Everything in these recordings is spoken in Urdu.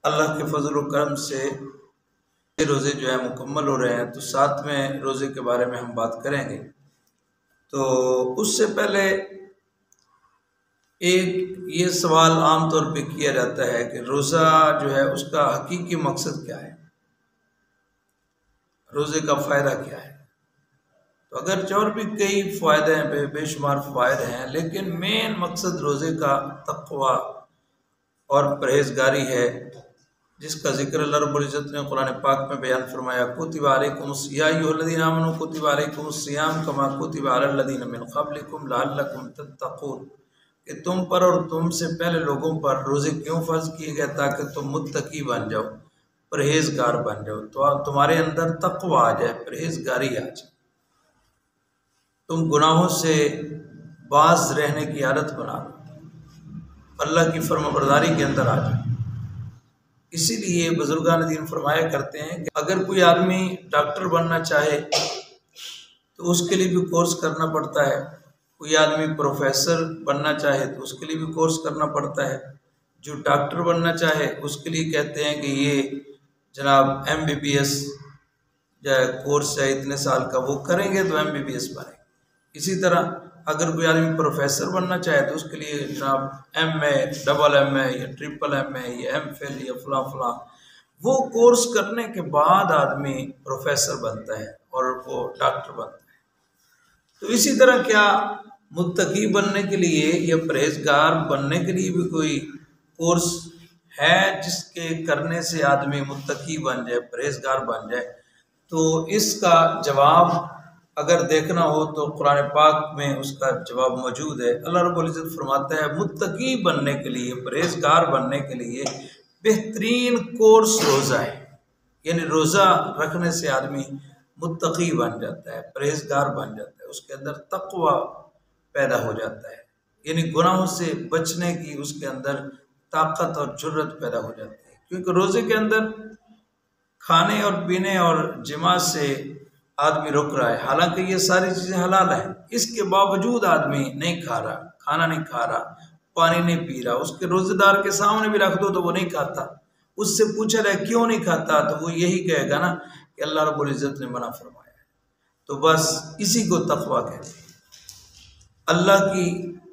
اللہ کے فضل و کرم سے روزے جو ہے مکمل ہو رہے ہیں، تو 7ویں روزے کے بارے میں ہم بات کریں گے۔ تو اس سے پہلے ایک یہ سوال عام طور پہ کیا جاتا ہے کہ روزہ جو ہے اس کا حقیقی مقصد کیا ہے، روزے کا فائدہ کیا ہے؟ تو اگرچہ اور بھی کئی فائدے ہیں، بے شمار فوائد ہیں، لیکن مین مقصد روزے کا تقوی اور پرہیزگاری ہے، جس کا ذکر اللہ رب العزت نے قرآن پاک میں بیان فرمایا، کتب علیکم یا ایھا الذین آمنوا کتب علیکم الصیام کما کتب علی الذین من قبلکم لعلکم تتقون، کہ تم پر اور تم سے پہلے لوگوں پر روزے کیوں فرض کیے گئے؟ تاکہ تم متقی بن جاؤ، پرہیزگار بن جاؤ، تو تمہارے اندر تقوی آ جائے، پرہیزگاری آ جائے، تم گناہوں سے باز رہنے کی عادت بنا لو، اللہ کی فرمانبرداری کے اندر آ جائے۔ اسی لیے بزرگان دین فرمایا کرتے ہیں کہ اگر کوئی آدمی ڈاکٹر بننا چاہے تو اس کے لیے بھی کورس کرنا پڑتا ہے، کوئی آدمی پروفیسر بننا چاہے تو اس کے لیے بھی کورس کرنا پڑتا ہے، جو ڈاکٹر بننا چاہے اس کے لیے کہتے ہیں کہ یہ جناب MBBS کورس ہے اتنے سال کا، وہ کریں گے تو MBBS بنیں گے۔ اسی طرح اگر کوئی آدمی پروفیسر بننا چاہے تو اس کے لیے جناب MA، ڈبل MA یا ٹرپل MA یا MPhil یا فلاں فلاں، وہ کورس کرنے کے بعد آدمی پروفیسر بنتا ہے اور وہ ڈاکٹر بنتا ہے۔ تو اسی طرح کیا متقی بننے کے لیے یا پرہیزگار بننے کے لیے بھی کوئی کورس ہے جس کے کرنے سے آدمی متقی بن جائے، پرہیزگار بن جائے؟ تو اس کا جواب اگر دیکھنا ہو تو قرآن پاک میں اس کا جواب موجود ہے۔ اللہ رب العزت فرماتا ہے متقی بننے کے لیے، پرہیزگار بننے کے لیے بہترین کورس روزہ ہے، یعنی روزہ رکھنے سے آدمی متقی بن جاتا ہے، پرہیزگار بن جاتا ہے، اس کے اندر تقوی پیدا ہو جاتا ہے، یعنی گناہوں سے بچنے کی اس کے اندر طاقت اور جرت پیدا ہو جاتی ہے، کیونکہ روزے کے اندر کھانے اور پینے اور جماع سے آدمی رک رہا ہے، حالانکہ یہ ساری چیزیں حلال ہیں، اس کے باوجود آدمی نہیں کھا رہا، کھانا نہیں کھا رہا، پانی نہیں پی رہا، اس کے روزے دار کے سامنے بھی رکھ دو تو وہ نہیں کھاتا، اس سے پوچھا جائے کیوں نہیں کھاتا تو وہ یہی کہے گا نا کہ اللہ رب العزت نے منع فرمایا ہے۔ تو بس اسی کو تقوی کہتے ہیں، اللہ کی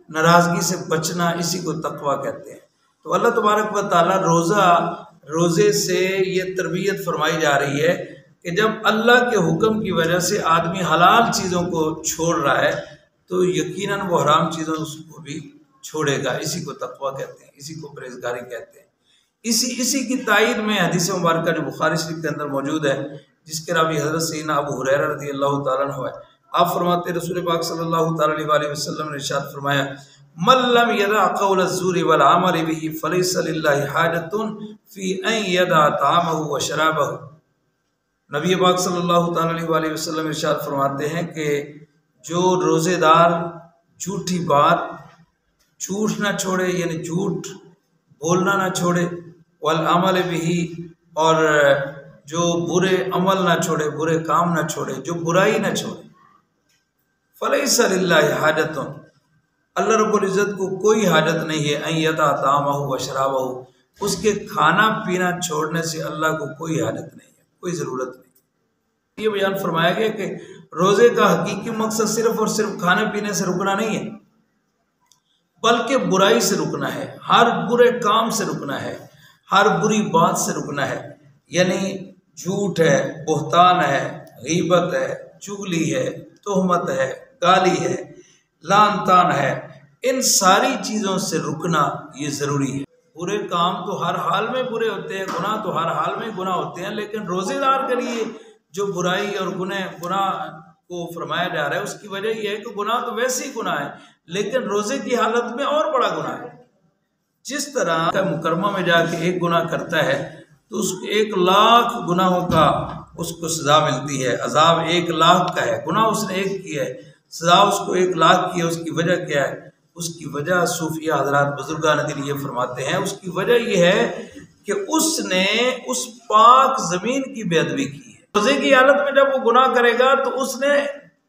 ناراضگی سے بچنا، اسی کو تقوی کہتے ہیں۔ تو اللہ تبارک و تعالیٰ روزے سے یہ تربیت فرمائی جا رہی ہے کہ جب اللہ کے حکم کی وجہ سے آدمی حلال چیزوں کو چھوڑ رہا ہے تو یقیناً وہ حرام چیزوں کو بھی چھوڑے گا، اسی کو تقوی کہتے ہیں، اسی کو پرہیزگاری کہتے ہیں۔ اسی کی تائید میں حدیث مبارکہ جو بخاری شریف کے اندر موجود ہے، جس کے راوی حضرت سیدنا ابو ہریرہ رضی اللہ تعالیٰ عنہ ہے، آپ فرماتے رسول پاک صلی اللہ تعالیٰ علیہ وسلم نے ارشاد فرمایا، من لم يدع قول الزور والعمل به فليس لله حاجة في ان يدع طعامه وشرابه۔ نبی پاک صلی اللہ تعالیٰ علیہ وسلم ارشاد فرماتے ہیں کہ جو روزے دار جھوٹی بات، جھوٹ نہ چھوڑے، یعنی جھوٹ بولنا نہ چھوڑے، والعمل به، اور جو برے عمل نہ چھوڑے، برے کام نہ چھوڑے، جو برائی نہ چھوڑے، فلیس للہ حاجت، اللہ رب العزت کو کوئی حاجت نہیں ہے، ان یدع طعامہ وشرابہ، اس کے کھانا پینا چھوڑنے سے اللہ کو کوئی حاجت نہیں ہے، کوئی ضرورت نہیں۔ یہ بیان فرمایا گیا کہ روزے کا حقیقی مقصد صرف اور صرف کھانے پینے سے رکنا نہیں ہے، بلکہ برائی سے رکنا ہے، ہر برے کام سے رکنا ہے، ہر بری بات سے رکنا ہے، یعنی جھوٹ ہے، بہتان ہے، غیبت ہے، چغلی ہے، تہمت ہے، گالی ہے، لعن طعن ہے، ان ساری چیزوں سے رکنا یہ ضروری ہے۔ برے کام تو ہر حال میں برے ہوتے ہیں، گناہ تو ہر حال میں گناہ ہوتے ہیں، لیکن روزے دار کے لیے جو برائی اور گناہ کو فرمایا جا رہا ہے اس کی وجہ یہ ہے کہ گناہ تو ویسے ہی گناہ ہے، لیکن روزے کی حالت میں اور بڑا گناہ ہے۔ جس طرح مکرمہ میں جا کے ایک گناہ کرتا ہے تو اس کو 1,00,000 گناہوں کا اس کو سزا ملتی ہے، عذاب 1,00,000 کا ہے، گناہ اس نے ایک کیا ہے، سزا اس کو 1,00,000 کی ہے۔ اس کی وجہ کیا ہے؟ اس کی وجہ صوفیہ حضرات بزرگان دین یہ فرماتے ہیں، اس کی وجہ یہ ہے کہ اس نے اس پاک زمین کی بے ادبی کی ہے۔ روزے کی حالت میں جب وہ گناہ کرے گا تو اس نے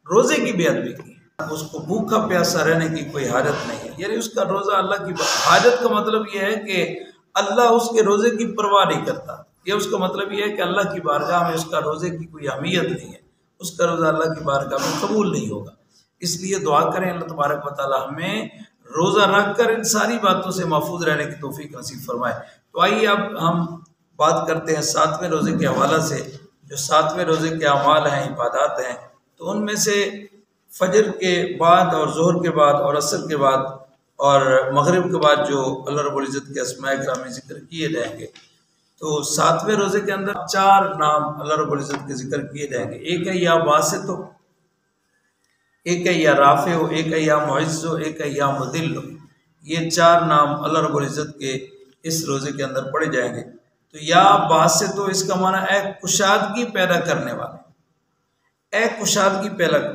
روزے کی بے ادبی کی ہے، اس کو بھوکا پیاسا رہنے کی کوئی حاجت نہیں ہے، یعنی اس کا روزہ اللہ کی حاجت کا مطلب یہ ہے کہ اللہ اس کے روزے کی پرواہ نہیں کرتا۔ یہ اس کا مطلب یہ ہے کہ اللہ کی بارگاہ میں اس کا روزے کی کوئی اہمیت نہیں ہے، اس کا روزہ اللہ کی بارگاہ میں قبول نہیں ہوگا۔ اس لیے دعا کریں اللہ تبارک و تعالی ہمیں روزہ رکھ کر ان ساری باتوں سے محفوظ رہنے کی توفیق نصیب فرمائے۔ تو آئیے اب ہم بات کرتے ہیں 7ویں روزے کے حوالہ سے۔ جو 7ویں روزے کے اعمال ہیں، عبادات ہیں، تو ان میں سے فجر کے بعد اور ظہر کے بعد اور عصر کے بعد اور مغرب کے بعد جو اللہ رب العزت کے اسماء گرامی ذکر کیے جائیں گے، تو 7ویں روزے کے اندر 4 نام اللہ رب العزت کے ذکر کیے جائیں گے۔ ایک ہے یا باسط، ایک ہے یا رافع، ایک ہے یا معز، ایک ہے یا مذل۔ یہ 4 نام اللہ رب العزت کے اس روزے کے اندر پڑھے جائیں گے۔ تو یا باسط، تو اس کا معنی ہے کشادگی پیدا کرنے والے، اے کشادگی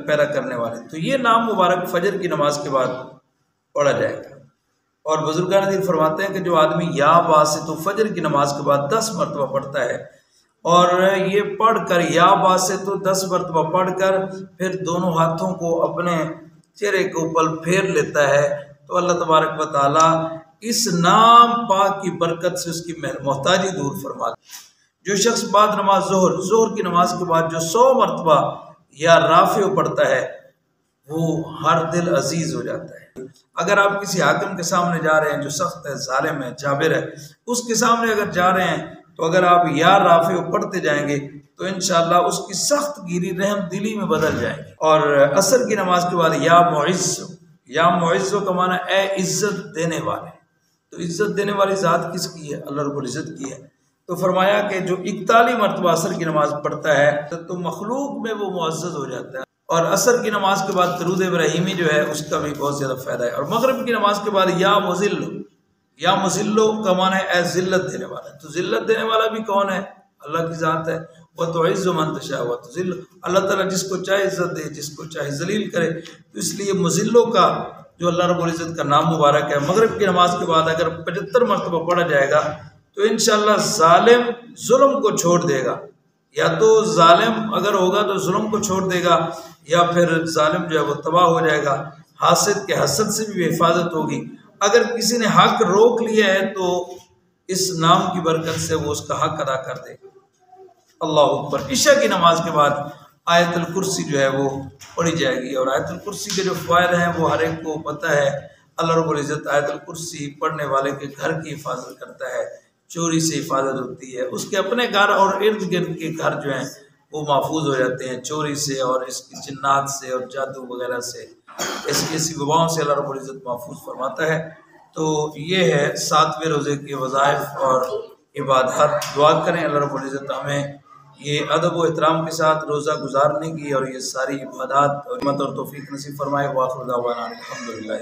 پیدا کرنے والے۔ تو یہ نام مبارک فجر کی نماز کے بعد پڑھا جائے گا۔ اور بزرگان دین فرماتے ہیں کہ جو آدمی یا باسط فجر کی نماز کے بعد 10 مرتبہ پڑھتا ہے، اور یہ پڑھ کر یا باسط 10 مرتبہ پڑھ کر پھر دونوں ہاتھوں کو اپنے چہرے کے اوپر پھیر لیتا ہے، تو اللہ تبارک و تعالی اس نام پاک کی برکت سے اس کی محتاجی دور فرما دے۔ جو شخص بعد نماز ظہر کی نماز کے بعد جو 100 مرتبہ یا رافع پڑھتا ہے، وہ ہر دل عزیز ہو جاتا ہے۔ اگر آپ کسی حاکم کے سامنے جا رہے ہیں جو سخت ہے، ظالم ہے، جابر ہے، اس کے سامنے اگر جا رہے ہیں تو اگر آپ یا رافع پڑھتے جائیں گے تو انشاءاللہ اس کی سخت گیری رحم دلی میں بدل جائے گی۔ اور عصر کی نماز کے بعد یا معز کا معنی اے عزت دینے والے۔ تو عزت دینے والی ذات کس کی ہے؟ اللہ رب العزت کی ہے۔ تو فرمایا کہ جو 41 مرتبہ عصر کی نماز پڑھتا ہے تو مخلوق میں وہ معزز ہو جاتا ہے۔ اور عصر کی نماز کے بعد درود ابراہیمی جو ہے اس کا بھی بہت زیادہ فائدہ ہے۔ اور مغرب کی نماز کے بعد یا مذل کا معنی ہے اے ذلت دینے والا۔ تو ذلت دینے والا بھی کون ہے؟ اللہ کی ذات ہے۔ وَتُعِزُّ مَن تَشَاءُ وَتُذِلُّ، اللہ تعالیٰ جس کو چاہے عزت دے، جس کو چاہے ذلیل کرے۔ تو اس لیے مذلوں کا جو اللہ رب العزت کا نام مبارک ہے، مغرب کی نماز کے بعد اگر 75 مرتبہ پڑھا جائے گا تو انشاءاللہ ظالم ظلم کو چھوڑ دے گا۔ یا تو ظالم اگر ہوگا تو ظلم کو چھوڑ دے گا، یا پھر ظالم جو ہے وہ تباہ ہو جائے گا۔ حاسد کے حسد سے بھی حفاظت ہوگی۔ اگر کسی نے حق روک لیا ہے تو اس نام کی برکت سے وہ اس کا حق ادا کر دے گا۔ اللہ اکبر۔ عشاء کی نماز کے بعد آیت الکرسی جو ہے وہ پڑھی جائے گی، اور آیت الکرسی کے جو فوائد ہیں وہ ہر ایک کو پتہ ہے۔ اللہ رب العزت آیت الکرسی پڑھنے والے کے گھر کی حفاظت کرتا ہے، چوری سے حفاظت ہوتی ہے، اس کے اپنے گھر اور ارد گرد کے گھر جو ہیں وہ محفوظ ہو جاتے ہیں چوری سے اور اس کی جنات سے اور جادو وغیرہ سے، ایسی وباؤں سے اللہ رب العزت محفوظ فرماتا ہے۔ تو یہ ہے 7ویں روزے کے وظائف اور عبادات۔ دعا کریں اللہ رب العزت ہمیں یہ ادب و احترام کے ساتھ روزہ گزارنے کی اور یہ ساری عبادات اور ہمت اور توفیق نصیب فرمائے۔ وآخر دعوانا الحمدللہ۔